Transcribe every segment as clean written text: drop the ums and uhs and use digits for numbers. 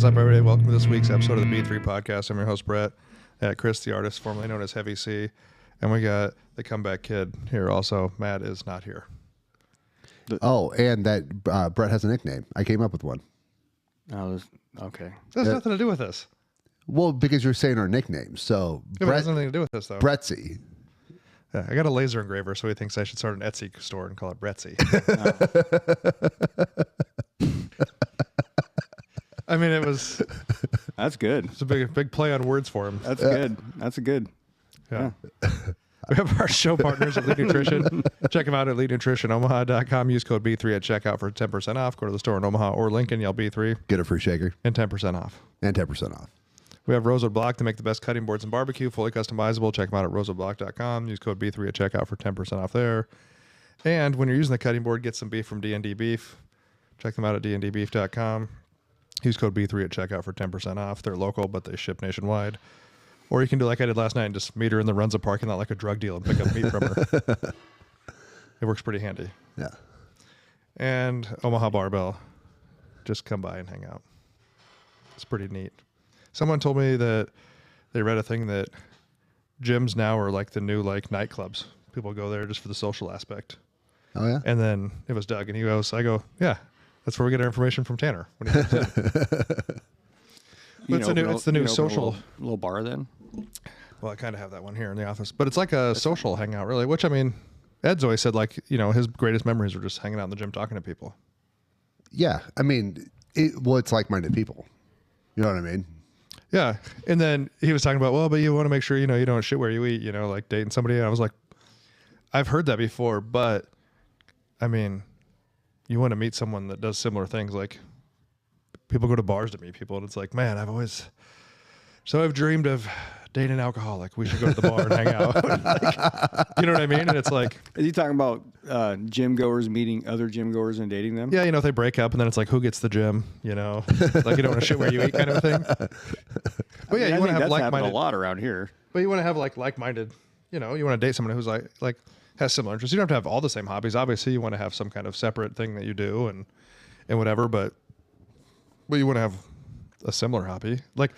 What's up, everybody? Welcome to this week's episode of the B3 Podcast. I'm your host, Brett. Chris, the artist, formerly known as Heavy C. And we got the comeback kid here also. Matt is not here. Oh, and that Brett has a nickname. I came up with one. Oh, okay. That has nothing to do with this. Well, because you're saying our nicknames. So Yeah, but it has nothing to do with this, though. Brettsy. Yeah, I got a laser engraver, so he thinks I should start an Etsy store and call it Brettsy. I mean, it was... That's good. It's a big play on words for him. That's good. That's a good. Yeah. We have our show partners at Elite Nutrition. Check them out at EliteNutritionOmaha.com. Use code B3 at checkout for 10% off. Go to the store in Omaha or Lincoln, yell B3. Get a free shaker. And 10% off. And 10% off. We have Rosewood Block to make the best cutting boards and barbecue, fully customizable. Check them out at rosewoodblock.com. Use code B3 at checkout for 10% off there. And when you're using the cutting board, get some beef from D&D Beef. Check them out at dndbeef.com. Use code B3 at checkout for 10% off. They're local, but they ship nationwide. Or you can do like I did last night and just meet her in the Runza parking lot like a drug deal and pick up meat from her. It works pretty handy. Yeah. And Omaha Barbell. Just come by and hang out. It's pretty neat. Someone told me that they read a thing that gyms now are like the new like nightclubs. People go there just for the social aspect. Oh, yeah? And then it was Doug, and he goes, I go, yeah, that's where we get our information from Tanner. When he comes in. It's the new social little bar then. Well, I kind of have that one here in the office, but it's like a social hangout, really. Which I mean, Ed's always said like his greatest memories were just hanging out in the gym talking to people. Yeah. I mean, it's like-minded people. You know what I mean? Yeah, and then he was talking about, well, but you want to make sure you don't shit where you eat. Like dating somebody. And I was like, I've heard that before, but I mean, you want to meet someone that does similar things, like. People go to bars to meet people, and it's like, man, I've dreamed of dating an alcoholic. We should go to the bar and hang out. Like, you know what I mean? And it's like, is he talking about gym goers meeting other gym goers and dating them? Yeah, if they break up, and then it's like, who gets the gym? Like you don't want to shit where you eat, kind of a thing. But yeah, you want to have like-minded. A lot around here. But you want to have like-minded. You want to date someone who's like has similar interests. You don't have to have all the same hobbies. Obviously, you want to have some kind of separate thing that you do and whatever, but you want to have a similar hobby. Like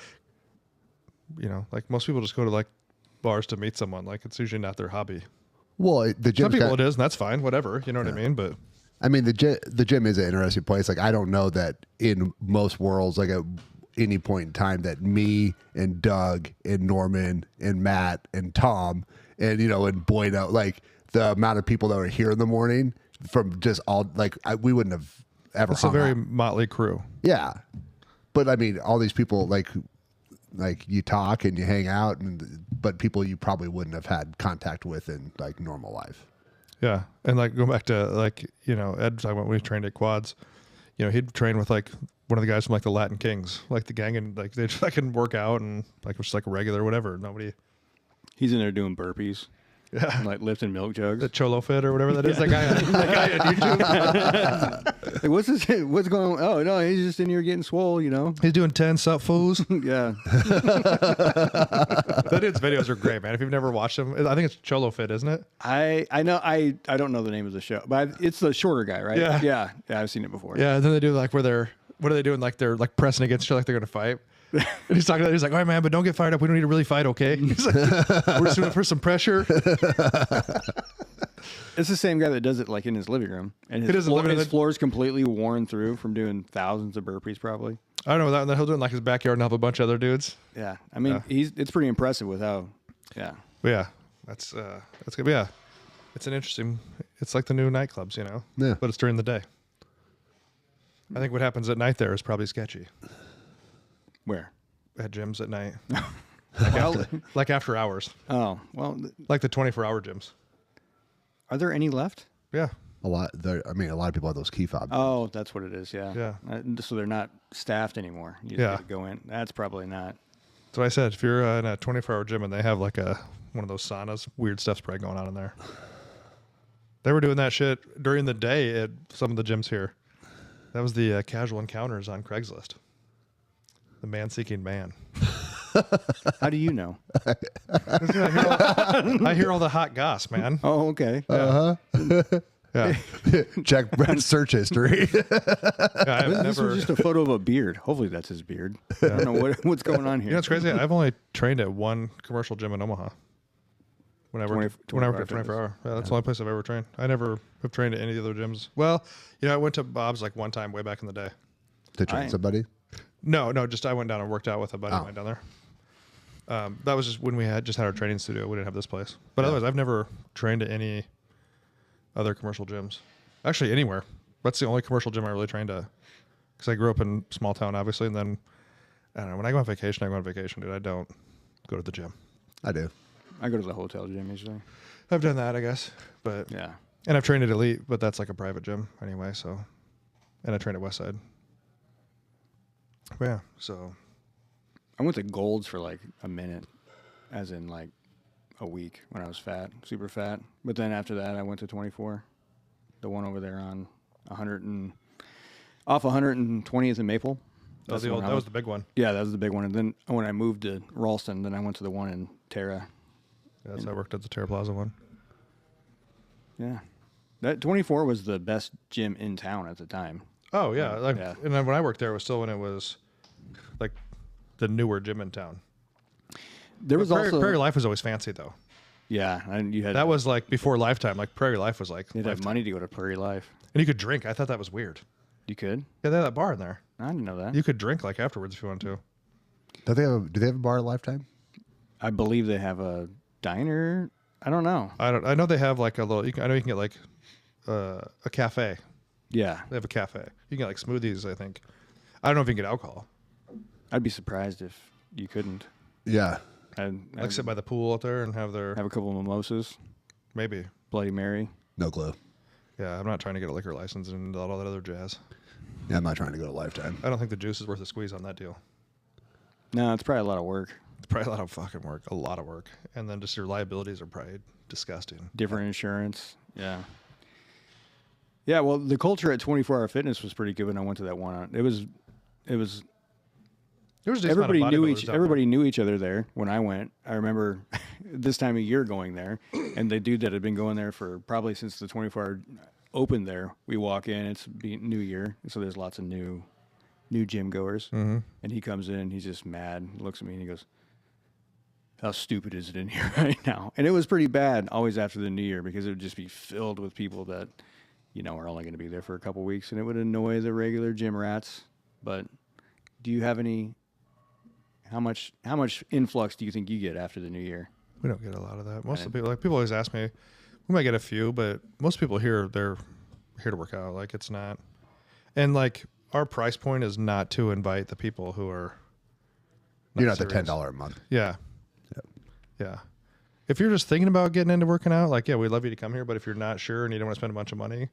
most people just go to like bars to meet someone. Like it's usually not their hobby. Well, the gym. Some people it is, and that's fine. Whatever. You know what I mean? But I mean, the gym is an interesting place. Like I don't know that in most worlds, like at any point in time, that me and Doug and Norman and Matt and Tom and and Bueno, like the amount of people that are here in the morning from just all like we wouldn't have ever. It's a very motley crew. Yeah, but I mean, all these people like you talk and you hang out, but people you probably wouldn't have had contact with in like normal life. Yeah, and like go back to like Ed talking about when he trained at Quads. He'd train with like one of the guys from like the Latin Kings, like the gang, and like they just can work out and like it was like a regular whatever. Nobody. He's in there doing burpees. Yeah, like lifting milk jugs. The Cholo Fit or whatever that is. That guy on YouTube. Like, what's going on? Oh no, he's just in here getting swole. He's doing 10 sup fools. Yeah. That dude's videos are great, man. If you've never watched them, I think it's Cholo Fit, isn't it? I know. I don't know the name of the show, but it's the shorter guy, right? Yeah. Yeah. I've seen it before. Yeah. And then they do like what are they doing? Like they're like pressing against each other like they're gonna fight. And he's talking about, he's like, all right, man, but don't get fired up. We don't need to really fight, okay? He's like, we're just doing it for some pressure. It's the same guy that does it like in his living room. And his floor is completely worn through from doing thousands of burpees probably. I don't know that. And then he'll do it in like his backyard and help a bunch of other dudes. Yeah. I mean, it's pretty impressive with how, yeah. But yeah, that's good. Yeah. It's it's like the new nightclubs, Yeah. But it's during the day. I think what happens at night there is probably sketchy. Where? At gyms at night. Like after hours. Oh, well. Like the 24-hour gyms. Are there any left? Yeah. A lot. A lot of people have those key fobs. Oh, that's what it is. Yeah. Yeah. So they're not staffed anymore. You just gotta go in. That's probably not. That's what I said. If you're in a 24-hour gym and they have like one of those saunas, weird stuff's probably going on in there. They were doing that shit during the day at some of the gyms here. That was the casual encounters on Craigslist. The man seeking man. How do you know? I hear all the hot goss, man. Oh, okay. Yeah. Yeah. Check Brent's search history. This was just a photo of a beard. Hopefully that's his beard. I don't know what's going on here. You know, it's crazy. I've only trained at one commercial gym in Omaha. When I worked at 24 Hour. Yeah, that's the only place I've ever trained. I never have trained at any other gyms. Well, you know, I went to Bob's like one time way back in the day. To train somebody? No, just I went down and worked out with a buddy of mine down there. That was just when we had our training studio. We didn't have this place. But otherwise, I've never trained at any other commercial gyms. Actually, anywhere. That's the only commercial gym I really trained at. Because I grew up in small town, obviously. And then, I don't know, when I go on vacation, dude. I don't go to the gym. I do. I go to the hotel gym usually. I've done that, I guess. But yeah. And I've trained at Elite, but that's like a private gym anyway. So, and I trained at Westside. But yeah, so. I went to Gold's for like a minute, as in like a week when I was fat, super fat. But then after that, I went to 24, the one over there on 120th and Maple. That was the big one. Yeah, that was the big one. And then when I moved to Ralston, then I went to the one in Terra. Yeah, so I worked at the Terra Plaza one. Yeah, that 24 was the best gym in town at the time. Oh yeah, and then when I worked there, it was still when it was like the newer gym in town. There was also Prairie Life was always fancy though. Yeah, and you had that was like before Lifetime. Like Prairie Life was like you'd have money to go to Prairie Life, and you could drink. I thought that was weird. You could? Yeah, they had that bar in there. I didn't know that. You could drink like afterwards if you wanted to. Do they have a bar at Lifetime? I believe they have a diner. I don't know. I know they have like a little. I know you can get like a cafe. Yeah, they have a cafe. You can get like smoothies. I think. I don't know if you can get alcohol. I'd be surprised if you couldn't. Yeah. I'd sit by the pool out there and have a couple of mimosas. Maybe. Bloody Mary. No clue. Yeah, I'm not trying to get a liquor license and all that other jazz. Yeah, I'm not trying to go to Lifetime. I don't think the juice is worth a squeeze on that deal. No, it's probably a lot of work. It's probably a lot of fucking work. A lot of work. And then just your liabilities are probably disgusting. Different insurance. Yeah. Yeah, well, the culture at 24 Hour Fitness was pretty good when I went to that one. It was everybody knew each other there when I went. I remember this time of year going there, and the dude that had been going there for probably since the 24 Hour opened there. We walk in, it's New Year, so there's lots of new gym goers, and he comes in, he's just mad, he looks at me and he goes, "How stupid is it in here right now?" And it was pretty bad always after the New Year because it would just be filled with people that are only going to be there for a couple weeks, and it would annoy the regular gym rats. But do you have any? How much influx do you think you get after the New Year? We don't get a lot of that. Most of the people always ask me. We might get a few, but most people here, they're here to work out. Like it's not, and like our price point is not to invite the people who are. You're not the $10 a month. Yeah. Yeah. If you're just thinking about getting into working out, like, yeah, we'd love you to come here. But if you're not sure and you don't want to spend a bunch of money,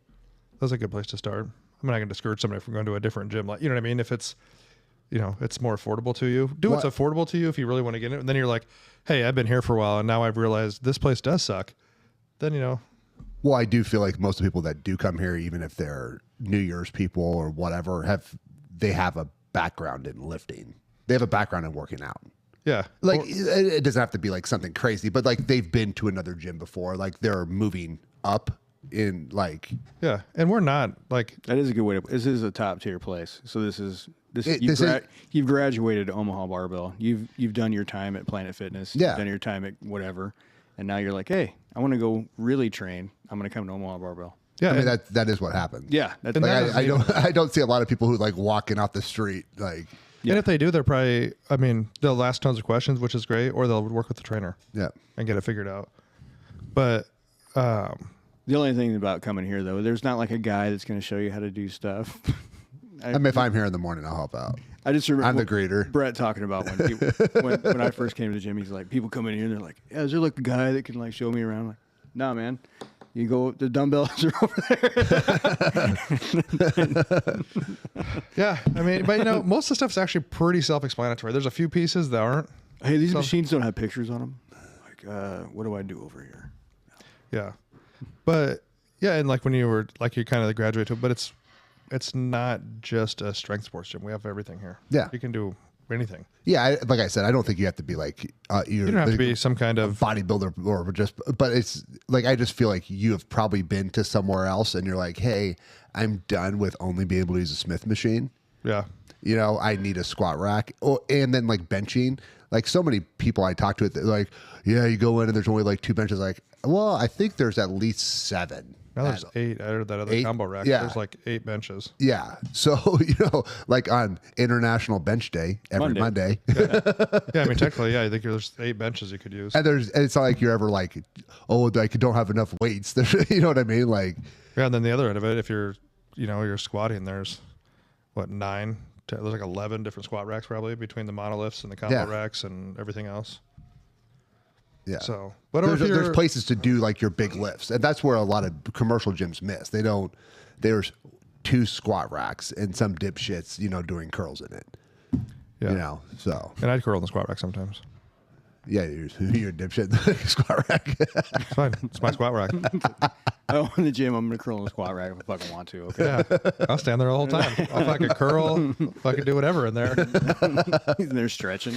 that's a good place to start. I'm not going to discourage somebody from going to a different gym. Like, you know what I mean? If it's, it's more affordable to you, what's affordable to you if you really want to get in it. And then you're like, hey, I've been here for a while and now I've realized this place does suck. Then, Well, I do feel like most of the people that do come here, even if they're New Year's people or whatever, they have a background in lifting. They have a background in working out. Yeah. Like it doesn't have to be like something crazy, but like they've been to another gym before. Like they're moving up in like. Yeah. And we're not like. That is a good way to. This is a top tier place. So you've graduated to Omaha Barbell. You've done your time at Planet Fitness. Yeah. You've done your time at whatever. And now you're like, hey, I want to go really train. I'm going to come to Omaha Barbell. Yeah. I mean, that is what happens. Yeah. That's like, I don't see a lot of people who like walking off the street like. Yeah. And if they do, they're probably, they'll ask tons of questions, which is great, or they'll work with the trainer. Yeah. And get it figured out. But the only thing about coming here, though, there's not like a guy that's going to show you how to do stuff. If I'm here in the morning, I'll help out. I just remember I'm the greeter. Brett talking about when I first came to the gym, he's like, people come in here and they're like, yeah, is there like a guy that can like show me around? I'm like, nah, man. You go, the dumbbells are over there. Yeah. But most of the stuff's actually pretty self-explanatory. There's a few pieces that aren't. Hey, these machines don't have pictures on them. Like, what do I do over here? Yeah. But yeah. And like when you were like, you're kind of the graduate, but it's not just a strength sports gym. We have everything here. Yeah. You can do anything. Yeah, like I said, I don't think you have to be like You don't have to be some kind of bodybuilder or just, but it's like I just feel like you have probably been to somewhere else and you're like, hey, I'm done with only being able to use a Smith machine. yeah. You know, I need a squat rack. Oh, and then like benching. Like so many people I talk to, they're like, yeah, you go in and there's only like 2 benches. Like, well, I think there's at least 7. Now there's 8. I heard that other 8? combo rack. Yeah. There's like 8 benches. Yeah. So, you know, like on International Bench Day, every Monday. Yeah, I mean, technically, yeah, I think there's 8 benches you could use. And it's not like you're ever like, oh, I don't have enough weights. You know what I mean? Like, Yeah, and then the other end of it, if you're squatting, there's what, 9? There's like 11 different squat racks probably between the monoliths and the combo racks and everything else. yeah. So, but there's places to do like your big lifts, and that's where a lot of commercial gyms miss. There's 2 squat racks and some dipshits, you know, doing curls in it. yeah. You know, so And I'd curl in the squat rack sometimes. yeah, you're a dipshit in the squat rack. It's fine. It's my squat rack. Oh, in the gym, I'm gonna curl in the squat rack if I fucking want to. Okay. Yeah, I'll stand there the whole time. I'll fucking curl, fucking do whatever in there. They're stretching.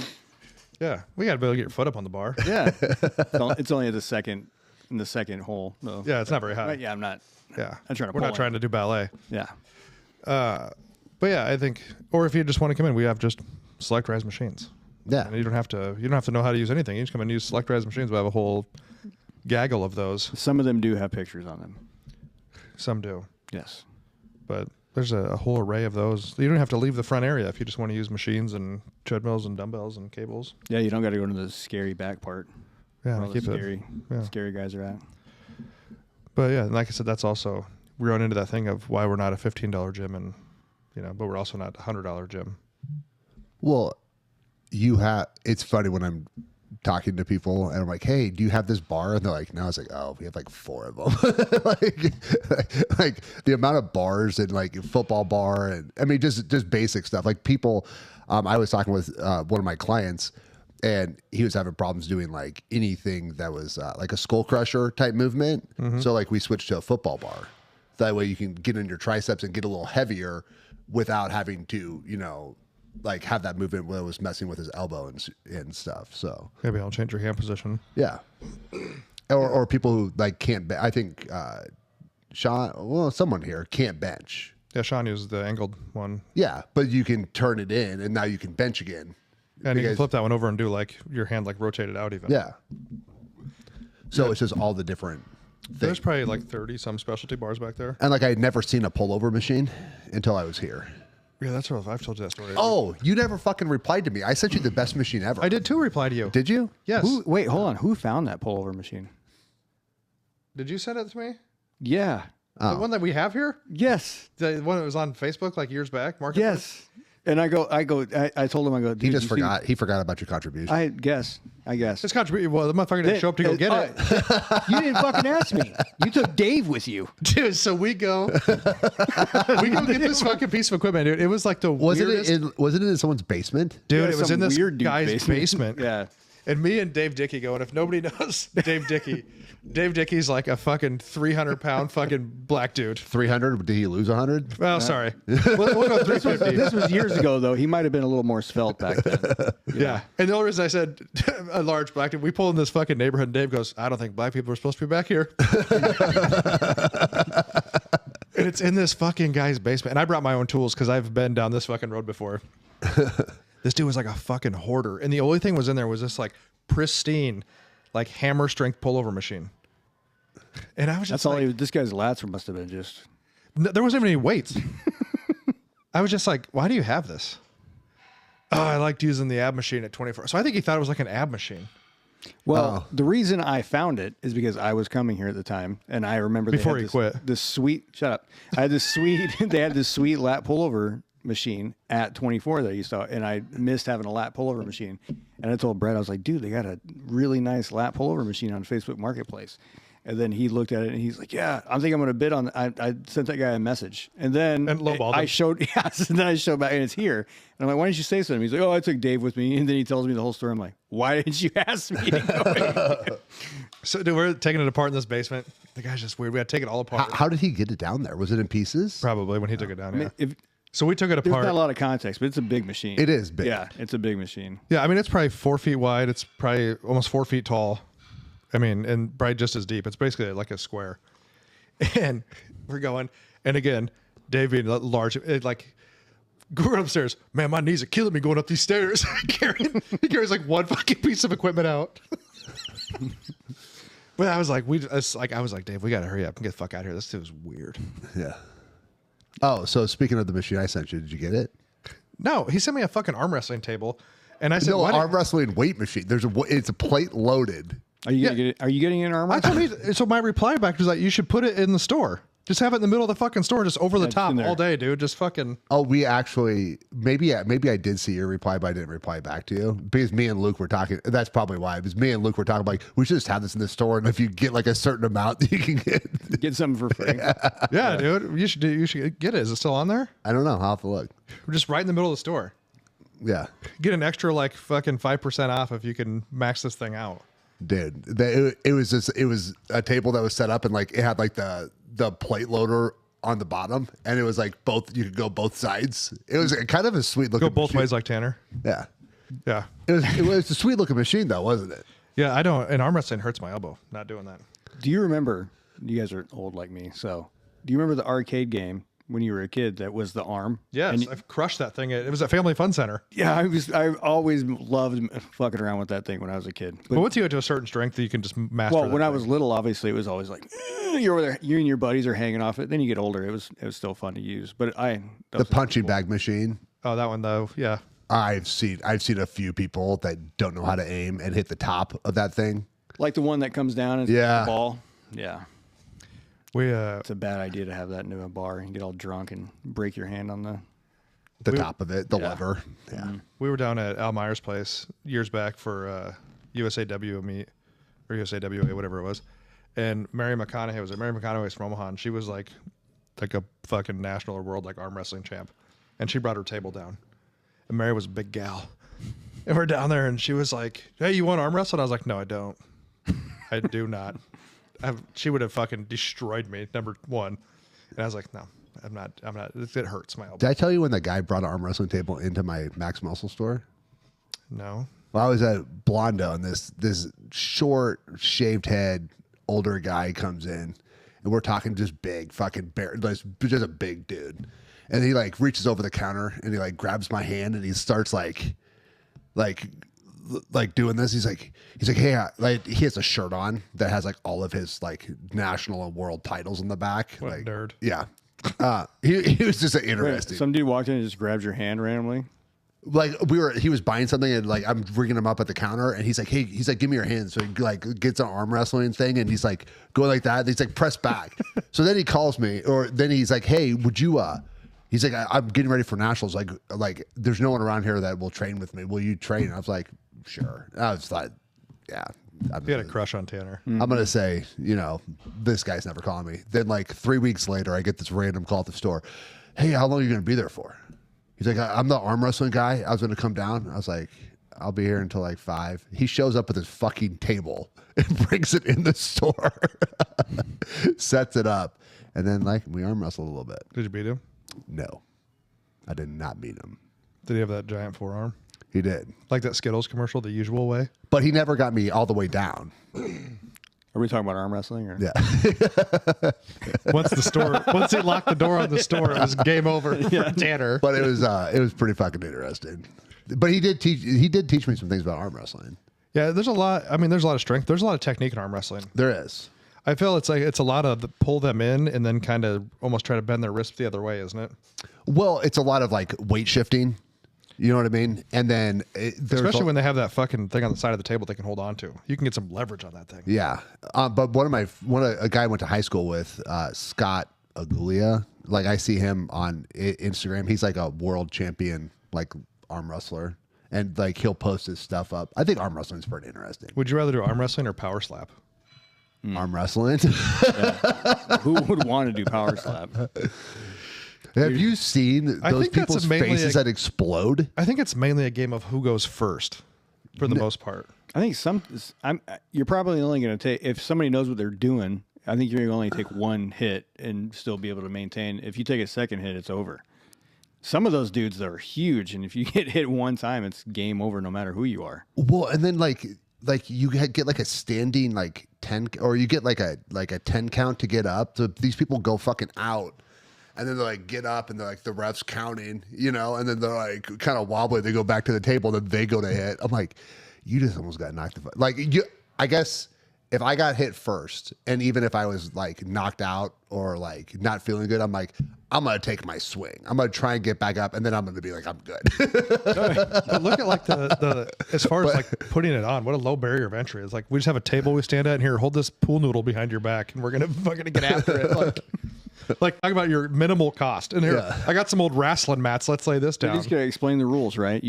Yeah, we got to be able to get your foot up on the bar. Yeah. It's only in the second hole. Though. Yeah, it's not very high. But yeah, I'm not. Yeah, I'm trying to we're pull not trying to do ballet. Yeah. But yeah, I think, or if you just want to come in, we have just select rise machines. Yeah. And you don't have to know how to use anything. You just come and use select rise machines. We have a whole gaggle of those. Some of them do have pictures on them. Some do, Yes. but there's a whole array of those. You don't have to leave the front area if you just want to use machines and treadmills and dumbbells and cables. Yeah, you don't got to go to the scary back part. Yeah, Where and all the keep it. scary guys are at. But yeah, and like I said, that's also we run into that thing of why we're not a $15 gym, and but we're also not a $100 gym. Well, it's funny when I'm talking to people and I'm like, hey, do you have this bar? And they're like, no. I was like, oh, we have like 4 of them. like the amount of bars and like football bar and I mean just basic stuff. Like people, I was talking with one of my clients and he was having problems doing like anything that was like a skull crusher type movement. Mm-hmm. So like we switched to a football bar. That way you can get in your triceps and get a little heavier without having to, like have that movement where it was messing with his elbow and stuff. So Maybe I'll change your hand position. yeah. Or people who like can't, I think someone here can't bench. Yeah, Sean uses the angled one. Yeah. But you can turn it in and now you can bench again. And you can flip that one over and do like your hand like rotated out even. Yeah. So it's just all the different things. There's probably like 30 some specialty bars back there. And like I had never seen a pullover machine until I was here. Yeah, that's what I've told you that story. Oh, you never fucking replied to me. I sent you the best machine ever. I did too reply to you. Did you? Yes. Wait, hold on. Who found that pullover machine? Did you send it to me? Yeah. The one that we have here? Yes. The one that was on Facebook like years back? Marketplace? Yes. And I told him, I go, dude, He just you see- forgot. He forgot about your contribution. I guess. It's contribution. Well, the motherfucker didn't show up to go get it. You didn't fucking ask me. You took Dave with you. Dude, so we go get this fucking piece of equipment, dude. It was like the weirdest. Was it in someone's basement? Dude, Yeah, it was some in this weird dude's guy's basement. Yeah. And me and Dave Dickey go, and if nobody knows Dave Dickey's like a fucking 300-pound fucking black dude. 300? Did he lose 100? Well, sorry. We'll go 350. This was years ago, though. He might have been a little more svelte back then. Yeah. And the only reason I said a large black dude, we pull in this fucking neighborhood, and Dave goes, I don't think black people are supposed to be back here. And it's in this fucking guy's basement. And I brought my own tools because I've been down this fucking road before. This dude was like a fucking hoarder. And the only thing was in there was this like pristine, like hammer strength pullover machine. And I was just That's all this guy's lats must have been just. there wasn't even any weights. I was just like, why do you have this? Oh, I liked using the ab machine at 24. So I think he thought it was like an ab machine. Well, the reason I found it is because I was coming here at the time, and I remember Before he quit. This sweet. Shut up. I had this sweet. They had this sweet lat pullover machine at 24 that I used to, and I missed having a lat pullover machine. And I told Brett, I was like, dude, they got a really nice lat pullover machine on Facebook Marketplace. And then he looked at it and he's like, yeah, I think I'm going to bid on. I sent that guy a message, and then lowballed I him. showed, yes, and then I showed back, and it's here. And I'm like, why didn't you say something? He's like, oh, I took Dave with me, and then he tells me the whole story. I'm like, why didn't you ask me to go? So dude, we're taking it apart in this basement. The guy's just weird. We had to take it all apart. How did he get it down there? Was it in pieces? Probably when he took it down. Yeah. So we took it There's apart. not a lot of context, but it's a big machine. It is big. Yeah, it's a big machine. Yeah, I mean, it's probably 4 feet wide. It's probably almost 4 feet tall. I mean, and probably just as deep. It's basically like a square. And we're going, and again, Dave being large, like, going upstairs. Man, my knees are killing me going up these stairs. He carries like one fucking piece of equipment out. But I was like, Dave, we got to hurry up and get the fuck out of here. This was weird. Yeah. Oh, so speaking of the machine I sent you, did you get it? No, he sent me a fucking arm wrestling table. And I said, No, arm wrestling weight machine. It's a plate loaded. Are you gonna get it? Are you getting an arm I wrestling? told me, so my reply back was like, you should put it in the store. Just have it in the middle of the fucking store, just over the it's top in there. all day, dude. Just fucking. Oh, we actually maybe I did see your reply, but I didn't reply back to you because me and Luke were talking. That's probably why. Because me and Luke were talking like we should just have this in the store, and if you get like a certain amount, you can Get something for free. Yeah, dude. You should get it. Is it still on there? I don't know. I'll have to look. We're just right in the middle of the store. Yeah, Get an extra like fucking 5% off if you can max this thing out. dude. It was a table that was set up and like it had like the plate loader on the bottom, and it was like you could go both sides. It was kind of a sweet looking. Go both machine. ways like Tanner. Yeah, Yeah. it was a sweet looking machine though, wasn't it? Yeah, I don't. And arm wrestling hurts my elbow. Not doing that. Do you remember? You guys are old like me, so do you remember the arcade game when you were a kid that was the arm? Yes, And I've crushed that thing. It was at Family Fun Center. yeah, I always loved fucking around with that thing when I was a kid. But once you get to a certain strength, you can just master. Well, that when I thing. was little, obviously it was always like you're over there, you and your buddies are hanging off it. Then you get older, it was still fun to use. But The punching bag machine. Oh, that one though. Yeah. I've seen a few people that don't know how to aim and hit the top of that thing. like the one that comes down and Yeah. the ball. Yeah, We it's a bad idea to have that into a bar and get all drunk and break your hand on the. Top of it, the lever. Yeah. we were down at Al Meyer's place years back for USAW meet or USAWA, whatever it was. And Mary McConaughey was there. Mary McConaughey's from Omaha, and she was like a fucking national or world like arm wrestling champ. And she brought her table down. And Mary was a big gal. And we're down there, and she was like, "Hey, you want arm wrestle?" And I was like, "No, I don't. I do not." She would have fucking destroyed me, number one. And I was like, "No, I'm not. It hurts my elbow." Did I tell you when the guy brought an arm wrestling table into my Max Muscle store? No. Well, I was at Blondo, and this short, shaved head, older guy comes in, and we're talking just big, fucking bear, just a big dude. And he like reaches over the counter and he like grabs my hand and he starts like doing this. He's like, hey, like he has a shirt on that has like all of his like national and world titles in the back. What a like, nerd. Yeah. He was just Wait, interesting. some dude walked in and just grabbed your hand randomly. Like he was buying something and like I'm ringing him up at the counter and he's like, hey, give me your hand. So he like gets an arm wrestling thing and he's like going like that. And he's like, press back. So then he calls me or then he's like, hey, would you, he's like, I'm getting ready for nationals. Like there's no one around here that will train with me. Will you train? And I was like, sure. I was like, yeah. You had a crush on Tanner. I'm going to say, this guy's never calling me. Then like 3 weeks later, I get this random call at the store. Hey, how long are you going to be there for? He's like, I'm the arm wrestling guy. I was going to come down. I was like, I'll be here until like 5. He shows up with his fucking table and brings it in the store, sets it up. And then like we arm wrestled a little bit. Did you beat him? No, I did not meet him. Did he have that giant forearm? He did. Like that Skittles commercial, the usual way? But he never got me all the way down. Are we talking about arm wrestling? Or? Yeah. Once he locked the door on the store, it was game over for Tanner. But it was pretty fucking interesting. But he did teach me some things about arm wrestling. Yeah, there's a lot. I mean, there's a lot of strength. There's a lot of technique in arm wrestling. There is. I feel it's a lot of pull them in and then kind of almost try to bend their wrist the other way, isn't it? Well, it's a lot of like weight shifting. You know what I mean? And then especially when they have that fucking thing on the side of the table they can hold on to. You can get some leverage on that thing. Yeah. But a guy I went to high school with, Scott Agulia. Like I see him on Instagram. He's like a world champion, like arm wrestler. And like he'll post his stuff up. I think arm wrestling is pretty interesting. Would you rather do arm wrestling or power slap? Arm wrestling. Who would want to do power slap? Have you seen I those think that's people's mainly faces that explode? I think it's mainly a game of who goes first for the most part. I think you're probably only going to take, if somebody knows what they're doing, I think you're going to only take one hit and still be able to maintain. If you take a second hit, it's over. Some of those dudes that are huge, and if you get hit one time, it's game over no matter who you are. Well, and then like you get like a standing like 10, or you get like a 10 count to get up. So these people go fucking out, and then they like get up, and they're like the refs counting, you know, and then they're like kind of wobbly. They go back to the table, then they go to hit. I'm like, you just almost got knocked the fuck. Like you, I guess. If I got hit first, and even if I was like knocked out or like not feeling good, I'm like, I'm gonna take my swing. I'm gonna try and get back up, and then I'm gonna be like, I'm good. But look at like the as far as like putting it on, what a low barrier of entry. It's like we just have a table we stand at, and here, hold this pool noodle behind your back, and we're gonna get after it. Like talk about your minimal cost. And here, I got some old wrestling mats. Let's lay this down. You just gotta explain the rules, right?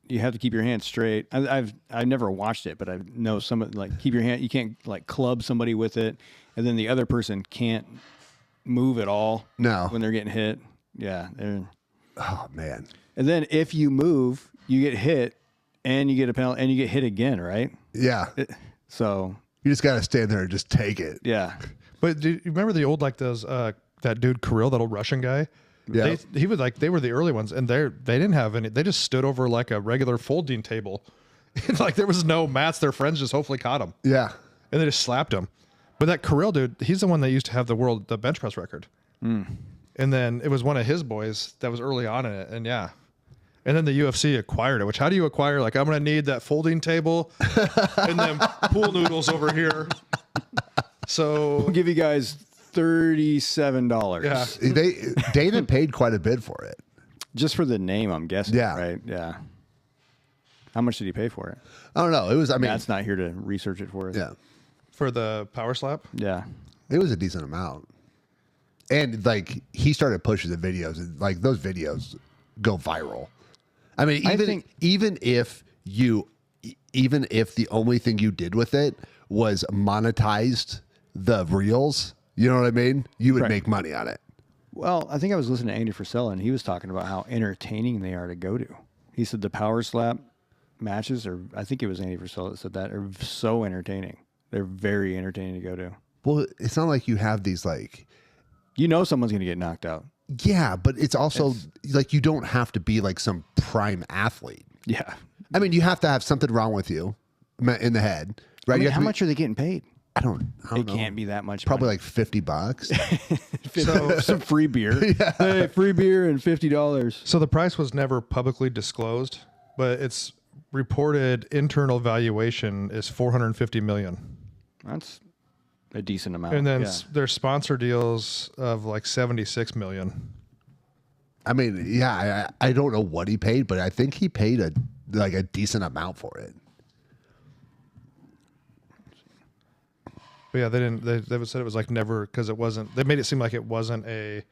You have to keep your hands straight. I've never watched it, but I know some like keep your hand. You can't like club somebody with it, and then the other person can't move at all. No, when they're getting hit. Yeah. Oh man. And then if you move, you get hit, and you get a penalty, and you get hit again, right? Yeah. So you just gotta stand there and just take it. Yeah. But do you remember the old like those that dude Kirill, that old Russian guy? Yeah, he was like, they were the early ones, and they didn't have any. They just stood over like a regular folding table, like there was no mats. Their friends just hopefully caught him. Yeah, and they just slapped him. But that Kirill dude, he's the one that used to have the bench press record, and then it was one of his boys that was early on in it, and and then the UFC acquired it. Which how do you acquire? Like I'm gonna need that folding table, and then pool noodles over here. So we'll give you guys $37. Yeah, Dana paid quite a bit for it, just for the name. I'm guessing. Yeah, right. Yeah. How much did he pay for it? I don't know. It was. I mean, Matt's not here to research it for us. Yeah, for the power slap. Yeah, it was a decent amount, and like he started pushing the videos, and like those videos go viral. I mean, even if the only thing you did with it was monetized the reels. You know what I mean? You would make money on it. Well, I think I was listening to Andy Frisella, and he was talking about how entertaining they are to go to. He said the power slap matches, or I think it was Andy Frisella that said that, are so entertaining. They're very entertaining to go to. Well, it's not like you have these like... You know someone's going to get knocked out. Yeah, but it's also like you don't have to be like some prime athlete. Yeah. I mean, you have to have something wrong with you in the head, right? I mean, how much are they getting paid? I don't know. It can't be that much. Probably money. like $50. So some free beer. Yeah. Hey, free beer and $50. So the price was never publicly disclosed, but its reported internal valuation is $450 million. That's a decent amount. And then there's sponsor deals of like $76 million. I mean, yeah, I don't know what he paid, but I think he paid a decent amount for it. But yeah, they didn't. They said it was like never, because it wasn't. They made it seem like it wasn't a.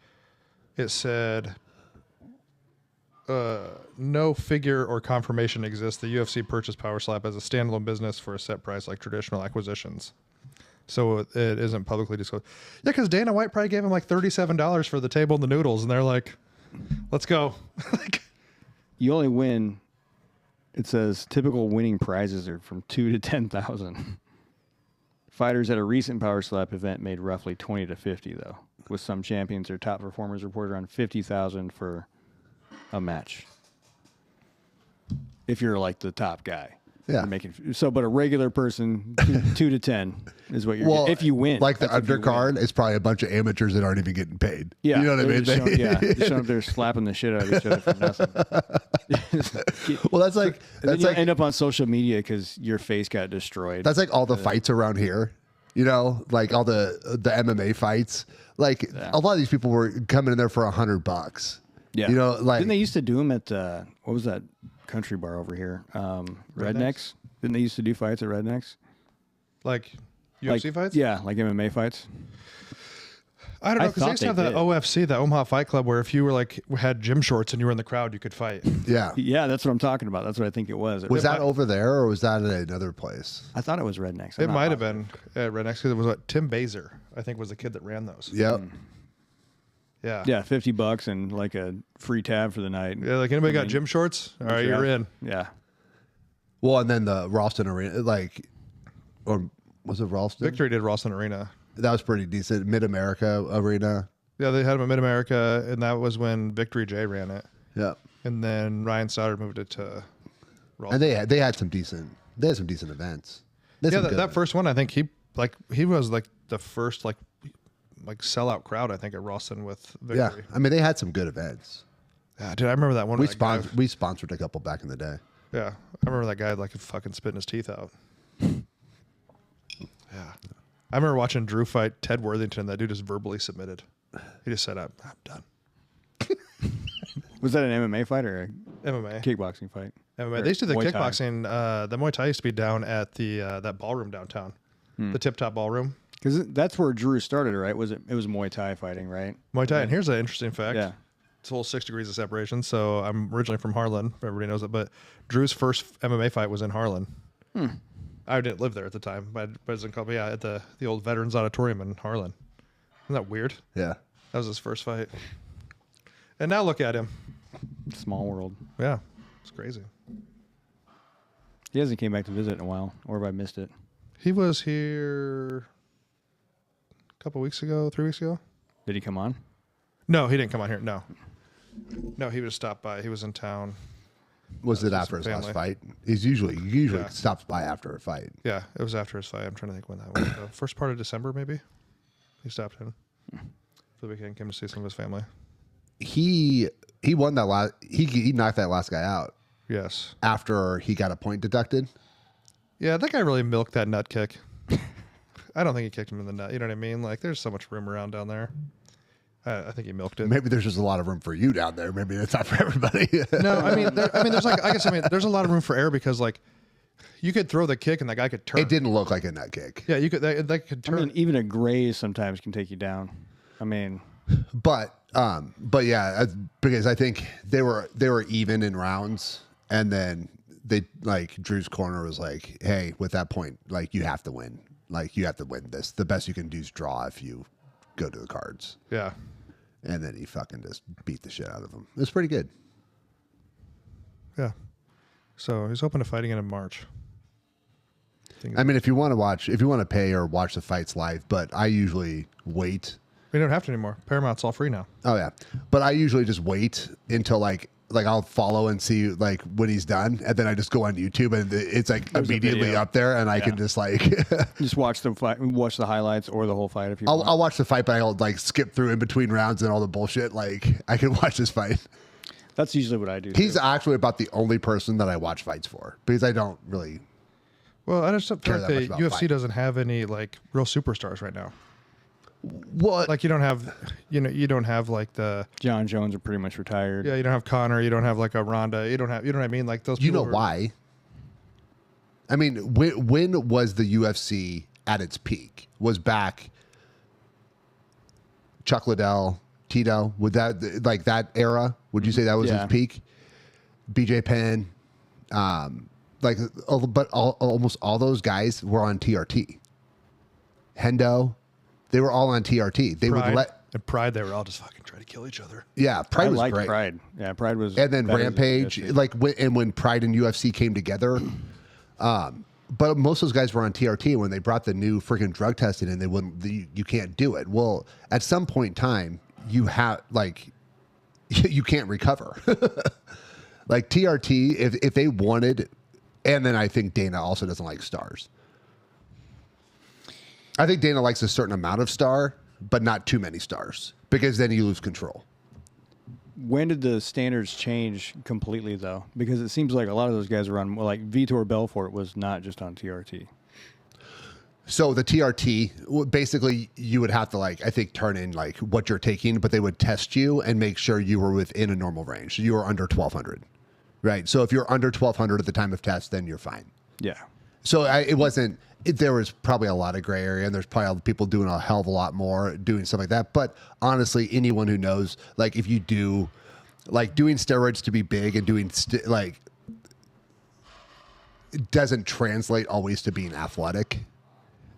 It said, no figure or confirmation exists. The UFC purchased Power Slap as a standalone business for a set price like traditional acquisitions. So it isn't publicly disclosed. Yeah, because Dana White probably gave him like $37 for the table and the noodles, and they're like, "Let's go." You only win. It says typical winning prizes are from $2,000 to $10,000. Fighters at a recent Power Slap event made roughly $20 to $50, though, with some champions or top performers reported around $50,000 for a match. If you're like the top guy, yeah. But a regular person, 2 to 10 is what you're getting. If you win, like the undercard, it's probably a bunch of amateurs that aren't even getting paid. Yeah, you know what I mean. They're showing up there slapping the shit out of each other for nothing. Well, that's like end up on social media because your face got destroyed. That's like all the fights around here. You know, like all the MMA fights. Like a lot of these people were coming in there for $100. Yeah, you know, like didn't they used to do them at what was that country bar over here? Rednecks. Didn't they used to do fights at Rednecks? Like UFC fights? Yeah, like MMA fights. I don't know, because they used to have the OFC, the Omaha Fight Club, where if you were like had gym shorts and you were in the crowd, you could fight. Yeah, yeah, that's what I'm talking about. That's what I think it was. Was that over there, or was that at another place? I thought it was Rednecks. It might have been at Rednecks, because it was Tim Baser, I think, was the kid that ran those. Yep. Yeah. Yeah, $50 and like a free tab for the night. Yeah, like anybody got gym shorts? All right, you're in. Yeah. Well, and then the Ralston Arena, or was it Ralston? Victory did Ralston Arena. That was pretty decent. Mid-America Arena. Yeah, they had him at Mid America, and that was when Victory J ran it. Yeah. And then Ryan Stoddard moved it to Raw. And they had some decent events. Yeah, that first one, I think he was like the first like sellout crowd, I think, at Rawson with Victory. Yeah, I mean they had some good events. Yeah, dude, I remember that one. We sponsored a couple back in the day. Yeah, I remember that guy like fucking spitting his teeth out. Yeah, I remember watching Drew fight Ted Worthington. That dude just verbally submitted. He just said, "I'm done." Was that an MMA fight or a MMA kickboxing fight? MMA. They used to do the Muay Thai. kickboxing. The Muay Thai used to be down at the that ballroom downtown, the Tip Top Ballroom. Because that's where Drew started, right? It was Muay Thai fighting, right? Muay Thai. And here's an interesting fact. Yeah. It's a whole 6 degrees of separation. So I'm originally from Harlan. Everybody knows it. But Drew's first MMA fight was in Harlan. I didn't live there at the time, but it was in at the old Veterans Auditorium in Harlan. Isn't that weird? Yeah. That was his first fight. And now look at him. Small world. Yeah. It's crazy. He hasn't came back to visit in a while, or have I missed it? He was here a couple weeks ago, 3 weeks ago. Did he come on? No, he didn't come on here. No, he just stopped by. He was in town. Was it after his last fight? He's usually stops by after a fight. Yeah, it was after his fight. I'm trying to think when that was. First part of December, maybe. He stopped in for the weekend. Came to see some of his family. He won that last. He knocked that last guy out. Yes. After he got a point deducted. Yeah, that guy really milked that nut kick. I don't think he kicked him in the nut. You know what I mean? Like, there's so much room around down there. I think he milked it. Maybe there's just a lot of room for you down there. Maybe it's not for everybody. No, I mean, there's like, I guess, there's a lot of room for error because, like, you could throw the kick and that guy could turn. It didn't look like a nut kick. Yeah, you could. That could turn. I mean, even a graze sometimes can take you down. I mean, but yeah, because I think they were even in rounds, and then they like Drew's corner was like, hey, with that point, like you have to win. Like you have to win this. The best you can do is draw if you go to the cards. Yeah. And then he fucking just beat the shit out of him. It was pretty good. Yeah. So he's hoping to fight again in March. I mean, if you want to pay or watch the fights live, but I usually wait. We don't have to anymore. Paramount's all free now. Oh yeah, but I usually just wait until like I'll follow and see like when he's done, and then I just go on YouTube and it's like There's immediately up there, and I can just like just watch the fight, watch the highlights or the whole fight if you want. I'll watch the fight, but I'll like skip through in between rounds and all the bullshit. Like I can watch this fight. That's usually what I do. He's actually about the only person that I watch fights for because I don't really. Well, I just feel Care like that the much about UFC fighting. doesn't have any like real superstars right now. What? Like you don't have, you don't have like the John Jones are pretty much retired. you don't have Connor, you don't have like a Ronda, you know what I mean? Like those. You know people why? I mean, when was the UFC at its peak? Was back Chuck Liddell, Tito? Would that like that era? Would you say that was Yeah. its peak? BJ Penn, almost all those guys were on TRT. Hendo, they were all on TRT. They Pride, would and Pride, they were all just fucking trying to kill each other. yeah, I Pride was liked great. Pride. Yeah, Pride was. And then that is Rampage, good. like when Pride and UFC came together. But most of those guys were on TRT. When they brought the new freaking drug testing in, they wouldn't. You can't do it. Well, at some point in time, you have like you can't recover. Like TRT, if they wanted, and then I think Dana also doesn't like stars. I think Dana likes a certain amount of star, but not too many stars, because then you lose control. When did the standards change completely, though? Because it seems like a lot of those guys were on, well, like Vitor Belfort was not just on TRT. So the TRT, basically, you would have to like, I think, turn in like what you're taking, but they would test you and make sure you were within a normal range. So you were under 1,200, right? So if you're under 1,200 at the time of test, then you're fine. Yeah. So there was probably a lot of gray area, and there's probably people doing a hell of a lot more, doing stuff like that. But honestly, anyone who knows, like if you do, like doing steroids to be big and doing it doesn't translate always to being athletic.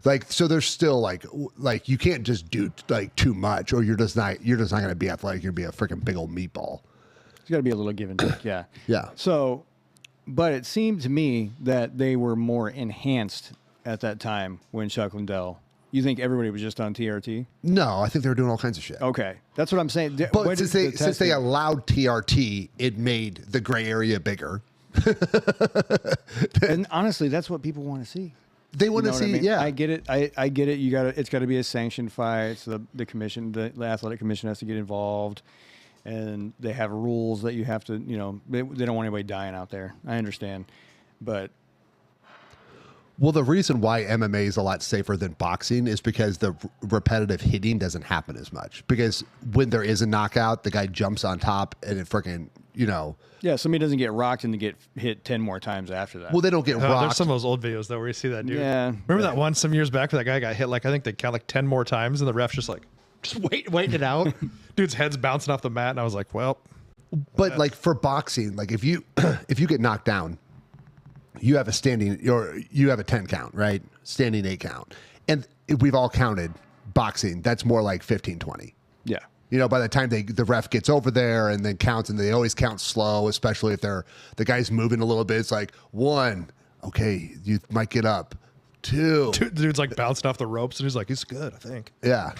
Like, so there's still like you can't just do like too much, or you're just not going to be athletic. You're going to be a freaking big old meatball. There's got to be a little give and take. Yeah. Yeah. So, but it seemed to me that they were more enhanced at that time when Chuck Liddell You think everybody was just on TRT? No, I think they were doing all kinds of shit. Okay, that's what I'm saying. But since they allowed TRT, it made the gray area bigger. And honestly, that's what people want to see. They want to see, I mean? yeah. I get it. I get it. It's got to be a sanctioned fight. So the commission, the athletic commission, has to get involved, and they have rules that you have to. They don't want anybody dying out there. I understand, but. Well, the reason why MMA is a lot safer than boxing is because the repetitive hitting doesn't happen as much. Because when there is a knockout, the guy jumps on top and it freaking, Yeah, somebody doesn't get rocked and they get hit 10 more times after that. Well, they don't get rocked. There's some of those old videos though where you see that dude. Yeah. Remember that one some years back where that guy got hit I think they count 10 more times and the ref's just waiting it out. Dude's head's bouncing off the mat and I was like, well. But for boxing, if you get knocked down, you have a 10 count, right? Standing 8 count. And we've all counted boxing. That's more like 15, 20. Yeah. By the time the ref gets over there and then counts, and they always count slow, especially if the guy's moving a little bit. It's like 1, okay, you might get up. 2. Dude's bouncing off the ropes and he's good, I think. Yeah.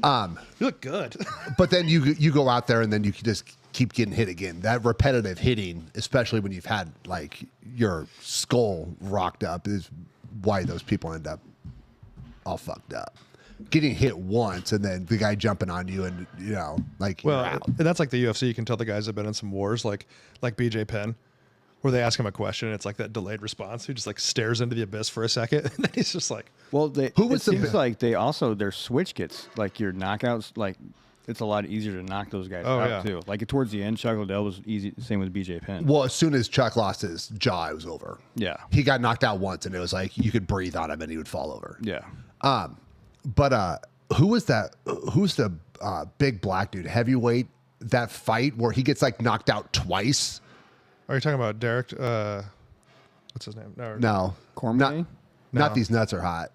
You look good. But then you go out there and then you can just keep getting hit again. That repetitive hitting, especially when you've had your skull rocked up, is why those people end up all fucked up. Getting hit once and then the guy jumping on you and you're out. And that's like the UFC. You can tell the guys have been in some wars, like BJ Penn, where they ask him a question and it's that delayed response. He just stares into the abyss for a second and then he's just like, well, it seems like they also their switch gets your knockouts it's a lot easier to knock those guys out too. Towards the end, Chuck Liddell was easy. Same with BJ Penn. Well, as soon as Chuck lost his jaw, it was over. Yeah, he got knocked out once, and it was you could breathe on him, and he would fall over. Yeah. But who was that? Who's the big black dude, heavyweight? That fight where he gets knocked out twice. Are you talking about Derek? What's his name? No, Cormier. Not these nuts are hot.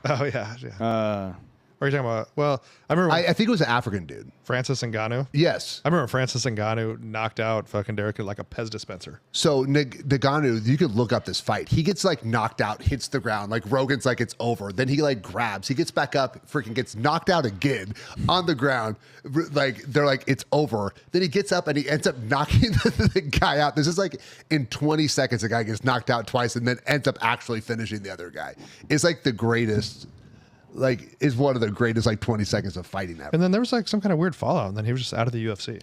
Oh yeah. Are you talking about? Well, I remember. I think it was an African dude. Francis Ngannou. Yes. I remember Francis Ngannou knocked out fucking Derek like a Pez dispenser. So Ngannou, you could look up this fight. He gets knocked out, hits the ground. Rogan's it's over. Then he grabs. He gets back up, freaking gets knocked out again on the ground. They're it's over. Then he gets up and he ends up knocking the guy out. This is in 20 seconds, the guy gets knocked out twice and then ends up actually finishing the other guy. It's the greatest. Is one of the greatest 20 seconds of fighting ever. And then there was some kind of weird fallout, and then he was just out of the UFC.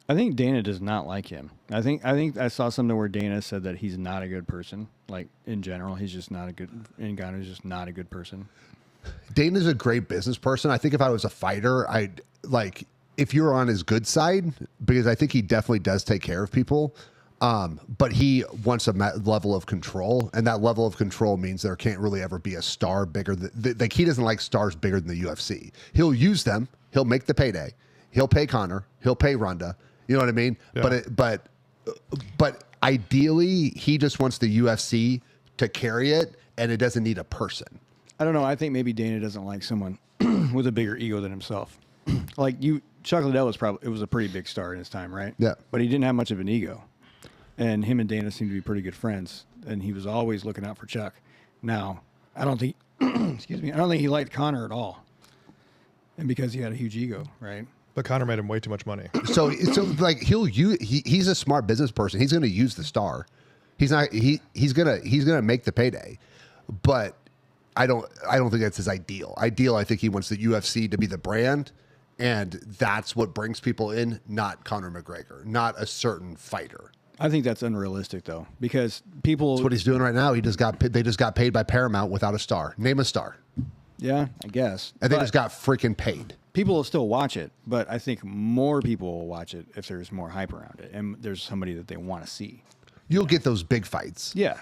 I think Dana does not like him. I think I saw something where Dana said that he's not a good person. In general, he's just not a good. Ngannou's just not a good person. Dana's a great business person. I think if I was a fighter, I'd if you're on his good side, because I think he definitely does take care of people. But he wants a level of control, and that level of control means there can't really ever be a star bigger than he doesn't like stars bigger than the UFC. He'll use them. He'll make the payday. He'll pay Conor. He'll pay Ronda. You know what I mean? Yeah. But ideally, he just wants the UFC to carry it, and it doesn't need a person. I don't know. I think maybe Dana doesn't like someone with a bigger ego than himself. Chuck Liddell was a pretty big star in his time, right? Yeah. But he didn't have much of an ego. And him and Dana seemed to be pretty good friends, and he was always looking out for Chuck. Now, I don't think, excuse me, I don't think he liked Conor at all, and because he had a huge ego, right? But Conor made him way too much money. So he's a smart business person. He's going to use the star. He's gonna make the payday, but I don't think that's his ideal. I think he wants the UFC to be the brand, and that's what brings people in, not Conor McGregor, not a certain fighter. I think that's unrealistic, though, because people. That's what he's doing right now. They just got paid by Paramount without a star. Name a star. Yeah, I guess. And they just got freaking paid. People will still watch it, but I think more people will watch it if there's more hype around it and there's somebody that they want to see. You'll get those big fights. Yeah,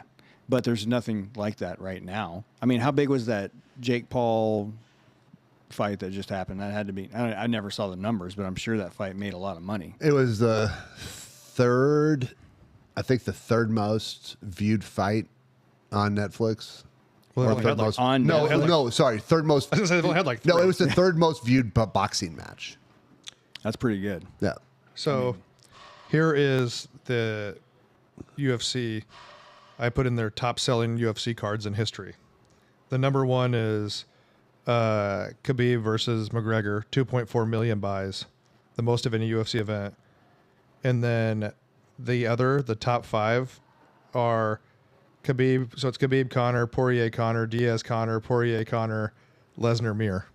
but there's nothing like that right now. I mean, how big was that Jake Paul fight that just happened? That had to be. I never saw the numbers, but I'm sure that fight made a lot of money. It was the third most viewed fight on Netflix. Well, Or third most on Netflix. sorry, third most. I was gonna say they've only had 3. No, it was the third most viewed boxing match. That's pretty good. Yeah. So here is the UFC. I put in their top selling UFC cards in history. The number one is Khabib versus McGregor, 2.4 million buys, the most of any UFC event. And then the top five are Khabib. So it's Khabib, Conor, Poirier, Conor, Diaz, Conor, Poirier, Conor, Lesnar, Mir.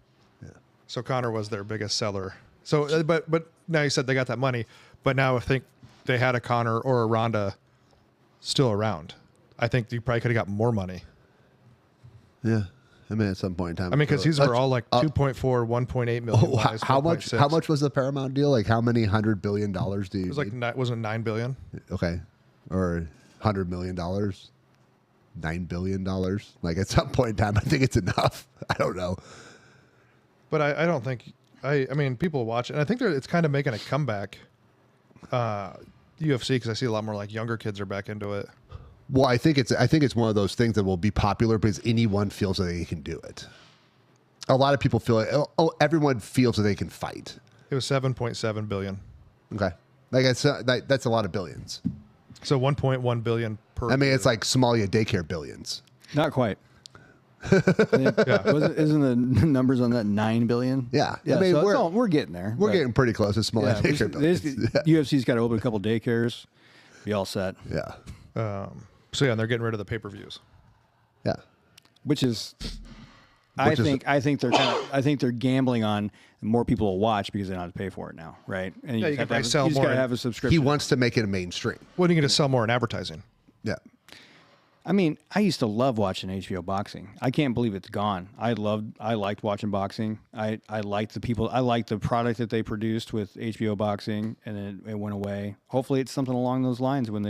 Yeah. So Conor was their biggest seller. So, but now you said they got that money, but now I think they had a Conor or a Ronda still around. I think you probably could have got more money. Yeah. I mean, at some point in time. I mean, because these were all like 2.4, 1.8 million. buys, how much? 1.6. How much was the Paramount deal? Like, how many $100 billion do you? It was like wasn't it $9 billion? Okay, or $100 million, $9 billion. Like at some point in time, I think it's enough. I don't know. But I don't think I mean people watch it, and I think it's kind of making a comeback. UFC, because I see a lot more like younger kids are back into it. Well, I think it's one of those things that will be popular because anyone feels that they can do it. A lot of people feel it. Oh, everyone feels that they can fight. It was 7.7 billion. Okay, like that's a lot of billions. So 1.1 billion per. I mean, year. it's like Somalia daycare billions. Not quite. Yeah. Isn't the numbers on that 9 billion? Yeah. Yeah, I mean, so we're getting there. We're getting pretty close to Somalia yeah, daycare billions. UFC's got to open a couple daycares. Be all set. Yeah. So yeah, and they're getting rid of the pay-per-views. Yeah. Which is, I think they're gambling on more people will watch because they don't have to pay for it now, right? And Yeah, you can probably sell you just more gotta in- have a subscription. He wants to make it a mainstream. What are you going to sell more in advertising? Yeah. I mean, I used to love watching HBO boxing. I can't believe it's gone. I liked watching boxing. I liked the people. I liked the product that they produced with HBO boxing, and then it went away. Hopefully, it's something along those lines with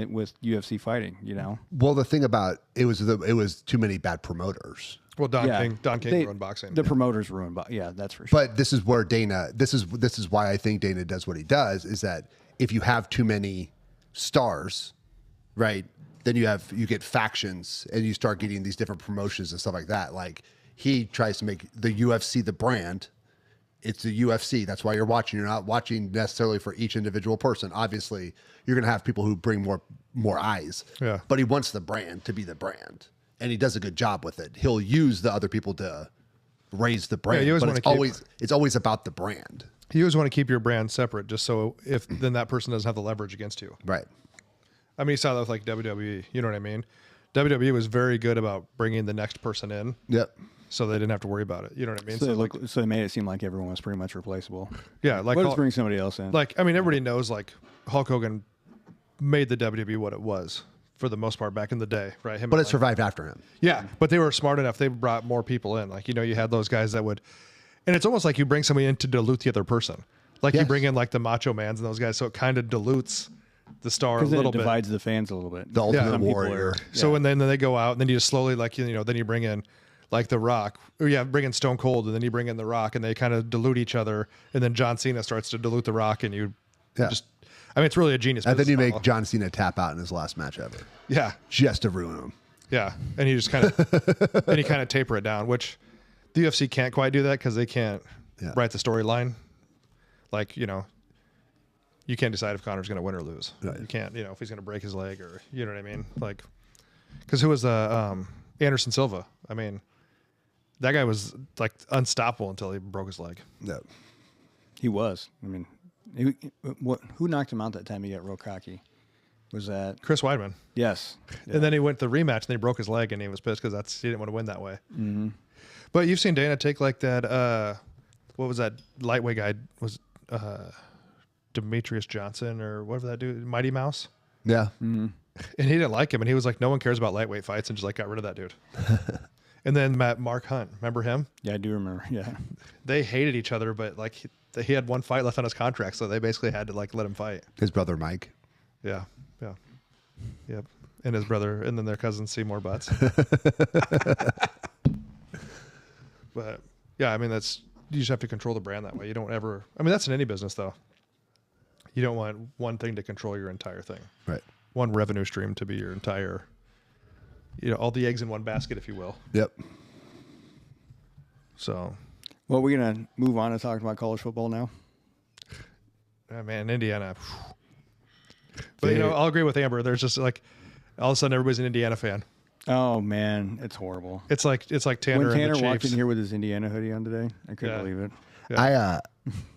UFC fighting. You know. Well, the thing about it was too many bad promoters. Well, Don King ruined boxing. The promoters ruined. Yeah, that's for sure. But this is where Dana. This is why I think Dana does what he does. Is that if you have too many stars, right? Then you get factions and you start getting these different promotions and stuff like that. Like he tries to make the UFC the brand. It's the UFC. That's why you're watching. You're not watching necessarily for each individual person. Obviously, you're going to have people who bring more eyes. Yeah. But he wants the brand to be the brand, and he does a good job with it. He'll use the other people to raise the brand, you always but wanna it's always about the brand. You always want to keep your brand separate, just so if then that person doesn't have the leverage against you. Right. I mean, you saw that with like WWE. You know what I mean? WWE was very good about bringing the next person in, Yep. so they didn't have to worry about it. You know what I mean? So they made it seem like everyone was pretty much replaceable. Yeah, like Let's bring somebody else in. Like, I mean, everybody knows like Hulk Hogan made the WWE what it was for the most part back in the day, right? But it survived after him. Yeah, but they were smart enough. They brought more people in. Like, you had those guys that would, and it's almost like you bring somebody in to dilute the other person. Like you Yes. bring in like the Macho Mans and those guys, so it kind of dilutes the star a because little it bit. divides the fans a little bit. The Ultimate Some people Warrior. are- So and then they go out, and then you just slowly like then you bring in like The Rock, or bring in Stone Cold, and then you bring in The Rock, and they kind of dilute each other, and then John Cena starts to dilute The Rock, and you Yeah. just, I mean, it's really a genius. And then you business make model. John Cena tap out in his last match ever, yeah, just to ruin him. yeah, and you just kind of and you kind of taper it down, which the UFC can't quite do that because they can't write the storyline. Like you can't decide if Connor's going to win or lose. Right. You can't, if he's going to break his leg or, you know what I mean? Like, because who was Anderson Silva? I mean, that guy was like unstoppable until he broke his leg. No. He was. I mean, who knocked him out that time he got real cocky? Was that Chris Weidman. Yes. And then he went to the rematch and he broke his leg and he was pissed because he didn't want to win that way. Mm-hmm. But you've seen Dana take like that, what was that lightweight guy? Was Demetrius Johnson or whatever that dude, Mighty Mouse? Yeah. And he didn't like him, and he was like, no one cares about lightweight fights, and just like got rid of that dude. And then Mark Hunt, remember him? Yeah, I do remember. Yeah. They hated each other, but like he had one fight left on his contract, so they basically had to like let him fight. His brother Mike. Yeah. Yep. And his brother, and then their cousin Seymour Butts. But yeah, I mean you just have to control the brand that way. You don't ever. I mean, that's in any business though. You don't want one thing to control your entire thing. Right. One revenue stream to be your entire, all the eggs in one basket, if you will. Yep. So, Well, we're gonna move on to talking about college football now. man, Indiana. But I'll agree with Amber. There's just like all of a sudden everybody's an Indiana fan. Oh man, it's horrible. It's like Tanner When and Tanner the walked Chiefs. in here with his Indiana hoodie on today, I couldn't Yeah. believe it.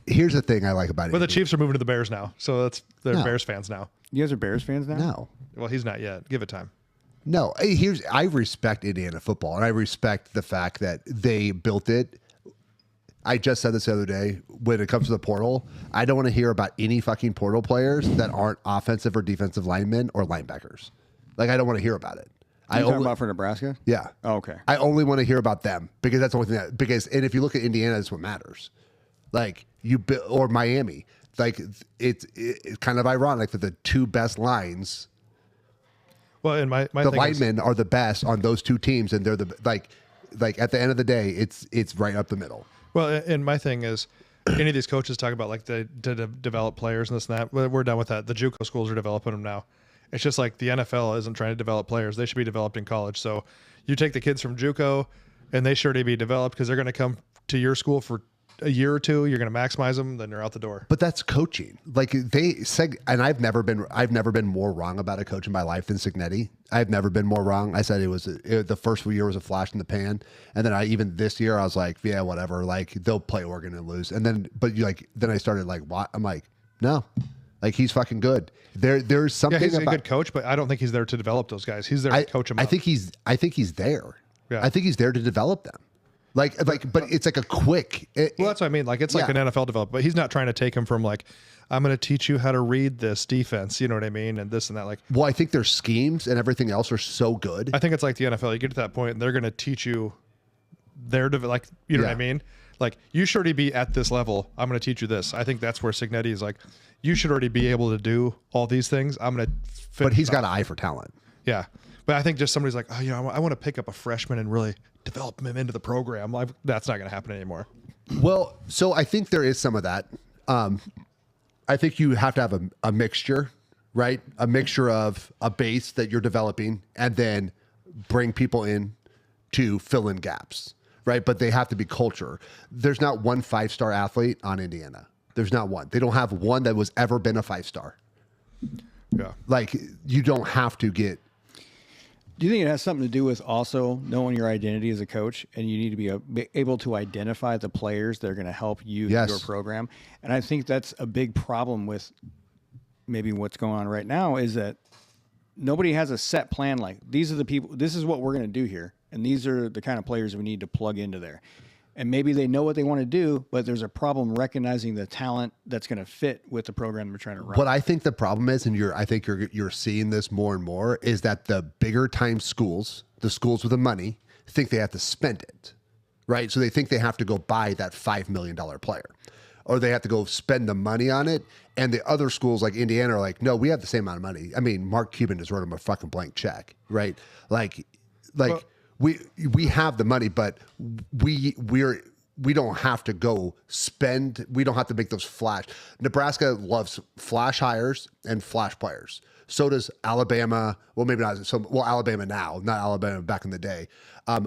Here's the thing I like about it. But the Chiefs are moving to the Bears now, so they're No. Bears fans now. You guys are Bears fans now? No. Well, he's not yet. Give it time. No, I respect Indiana football, and I respect the fact that they built it. I just said this the other day. When it comes to the portal, I don't want to hear about any fucking portal players that aren't offensive or defensive linemen or linebackers. Like, I don't want to hear about it. You talking about for Nebraska? Yeah. Oh, okay. I only want to hear about them because that's the only thing and if you look at Indiana, that's what matters. Like or Miami, like it's kind of ironic that the two best lines. Well, and my The thing is, linemen are the best on those two teams, and they're the like at the end of the day, it's right up the middle. well, and my thing is, any of these coaches talk about like to develop players and this and that. We're done with that. The JUCO schools are developing them now. It's just like the NFL isn't trying to develop players; they should be developed in college. So you take the kids from JUCO, and they sure to be developed because they're going to come to your school for a year or two. You're going to maximize them, then they're out the door. But that's coaching. Like and I've never been more wrong about a coach in my life than Signetti. I've never been more wrong. I said the first year was a flash in the pan, and then even this year I was like, yeah, whatever. Like they'll play Oregon and lose, and then then I started like, what? I'm like, no, like he's fucking good. There's something. Yeah, he's about, a good coach, but I don't think he's there to develop those guys. He's there to coach them. I think he's there. Yeah. I think he's there to develop them. But it's like a quick. Well, that's what I mean. Like it's like an NFL develop, but he's not trying to take him from like, I'm going to teach you how to read this defense. You know what I mean? And this and that. Like, well, I think their schemes and everything else are so good. I think it's like the NFL. You get to that point, and they're going to teach you their like, you know what I mean? Like, you should already be at this level. I'm going to teach you this. I think that's where Signetti is like, you should already be able to do all these things. I'm going to. But he's got an eye for talent. Yeah, but I think just somebody's like, oh, I want to pick up a freshman and really develop him into the program. Like, that's not going to happen anymore. Well, so I think there is some of that. I think you have to have a mixture, right? A mixture of a base that you're developing and then bring people in to fill in gaps, right? But they have to be culture. There's not one 5-star athlete on Indiana. There's not one. They don't have one that was ever been a 5-star. Yeah. Like, you don't have to get. Do you think it has something to do with also knowing your identity as a coach, and you need to be able to identify the players that are going to help you Yes. your program? And I think that's a big problem with maybe what's going on right now is that nobody has a set plan. Like, these are the people, this is what we're going to do here. And these are the kind of players we need to plug into there. And maybe they know what they want to do, but there's a problem recognizing the talent that's going to fit with the program they're trying to run. What I think the problem is, and I think you're seeing this more and more, is that the bigger time schools, the schools with the money, think they have to spend it, right? So they think they have to go buy that $5 million player, or they have to go spend the money on it. And the other schools like Indiana are like, no, we have the same amount of money. I mean, Mark Cuban just wrote him a fucking blank check, right? Well, we have the money, but we don't have to go spend. We don't have to make those flash. Nebraska loves flash hires and flash players. So does Alabama. Well, maybe not. Alabama now, not Alabama back in the day.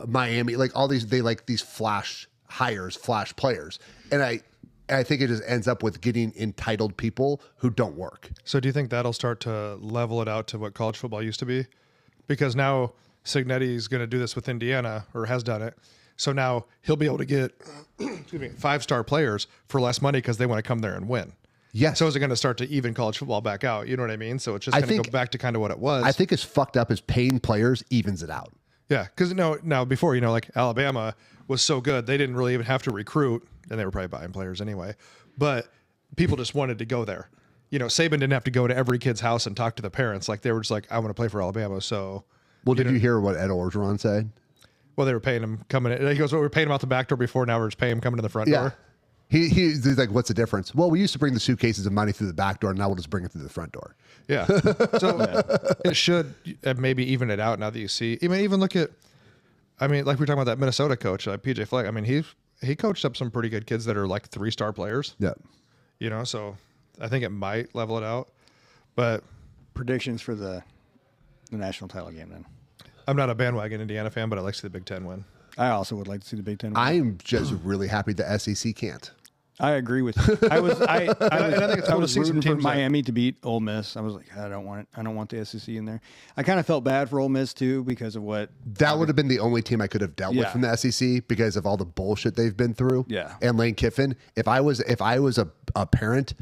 Miami, like all these, they like these flash hires, flash players, and I think it just ends up with getting entitled people who don't work. So do you think that'll start to level it out to what college football used to be? Because now Signetti is going to do this with Indiana, or has done it. So now he'll be able to get 5-star players for less money because they want to come there and win. Yes. So is it going to start to even college football back out? You know what I mean? So it's just going to go back to kind of what it was. I think as fucked up as paying players evens it out. Yeah, because now before, like Alabama was so good, they didn't really even have to recruit, and they were probably buying players anyway. But people just wanted to go there. Saban didn't have to go to every kid's house and talk to the parents. Like, they were just like, I want to play for Alabama. So, well, did you hear what Ed Orgeron said? Well, they were paying him coming in. He goes, well, we were paying him out the back door before. Now we're just paying him coming to the front door. He's like, what's the difference? Well, we used to bring the suitcases of money through the back door, and now we'll just bring it through the front door. Yeah. So it should maybe even it out now that you see. Even look at, like we were talking about that Minnesota coach, like PJ Fleck. He coached up some pretty good kids that are like 3-star players. Yeah. So I think it might level it out. But predictions for the national title game then. I'm not a bandwagon Indiana fan, but I like to see the Big Ten win. I also would like to see the Big Ten win. I'm just really happy the SEC can't. I agree with you. I was think it's cool to see some rooting for teams that- Miami to beat Ole Miss. I was like, I don't want it. I don't want the SEC in there. I kind of felt bad for Ole Miss too because of what. That would have been the only team I could have dealt with Yeah. from the SEC because of all the bullshit they've been through. Yeah. And Lane Kiffin, if I was a parent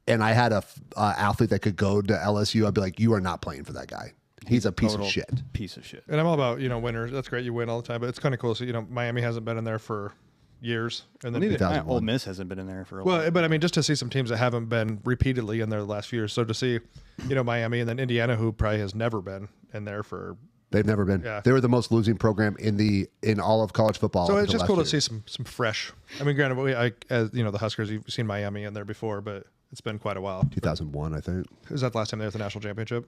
and I had a athlete that could go to LSU, I'd be like, you are not playing for that guy. He's a piece of Total shit. Piece of shit. And I'm all about, winners. That's great. You win all the time, but it's kind of cool. So, Miami hasn't been in there for years. And then, 2001. Ole Miss hasn't been in there for a well, while. but I mean, just to see some teams that haven't been repeatedly in there the last few years. So to see, Miami and then Indiana, who probably has never been in there for. They've never been. Yeah. They were the most losing program in all of college football. So up it's until just cool last to year. see some fresh. I mean, granted, as the Huskers, you've seen Miami in there before, but it's been quite a while. 2001, I think. Was that the last time they were at the national championship?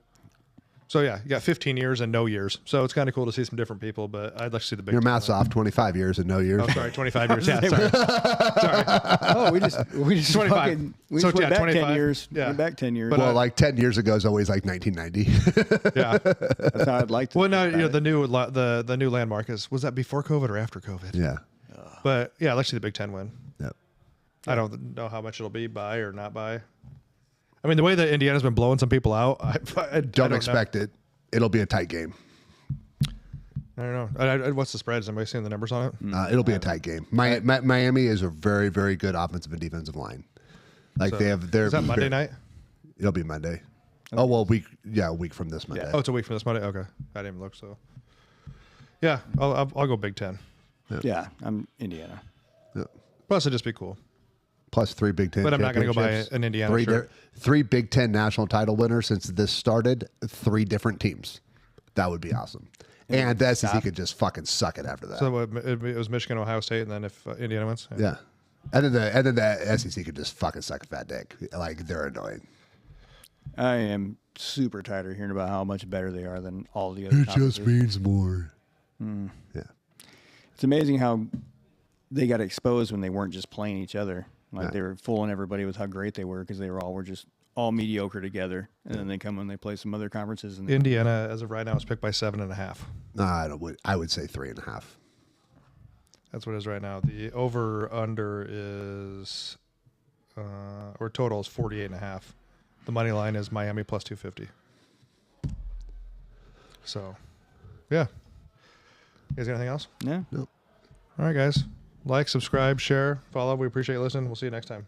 So yeah, you got 15 years and no years. So it's kind of cool to see some different people, but I'd like to see the big. Your team math's win. off. 25 years and no years. Oh, sorry, 25 years. Yeah, sorry. Oh, we just 25. fucking, we So, just went yeah, back 25. 10 years. Yeah. Went back 10 years. But, Well, like 10 years ago is always like 1990. Yeah. That's how I'd like to. Well, no, think about it. the new landmark was that before COVID or after COVID? Yeah. But yeah, I'd like to see the Big Ten win. Yep. I don't know how much it'll be by or not by. I mean, the way that Indiana's been blowing some people out, I Don't know. expect it. It'll be a tight game. I don't know. What's the spread? Has anybody seen the numbers on it? It'll be a tight game. Miami is a very, very good offensive and defensive line. Like So, they have their. Is that Monday night? It'll be Monday. Oh well, a week from this Monday. Yeah. Oh, it's a week from this Monday. Okay, I didn't even look. So, yeah, I'll go Big Ten. Yeah, I'm Indiana. Yeah. Plus, it'd just be cool. Plus 3 Big Ten. But I'm not gonna go buy championships. an Indiana Three, shirt. 3 Big Ten national title winners since this started. 3 different teams. That would be awesome. And the SEC could just fucking suck it after that. So it was Michigan, Ohio State, and then if Indiana wins, yeah. And then the SEC could just fucking suck a fat dick. Like they're annoying. I am super tired of hearing about how much better they are than all the other conferences. means more. Yeah. It's amazing how they got exposed when they weren't just playing each other. Like they were fooling everybody with how great they were because they were just all mediocre together. And then they come and they play some other conferences. And Indiana, as of right now, is picked by 7.5. I would say 3.5. That's what it is right now. The over under is or total is 48.5. The money line is Miami plus 250. So, yeah. You guys got anything else? yeah. Nope. All right, guys. Like, subscribe, share, follow. We appreciate you listening. We'll see you next time.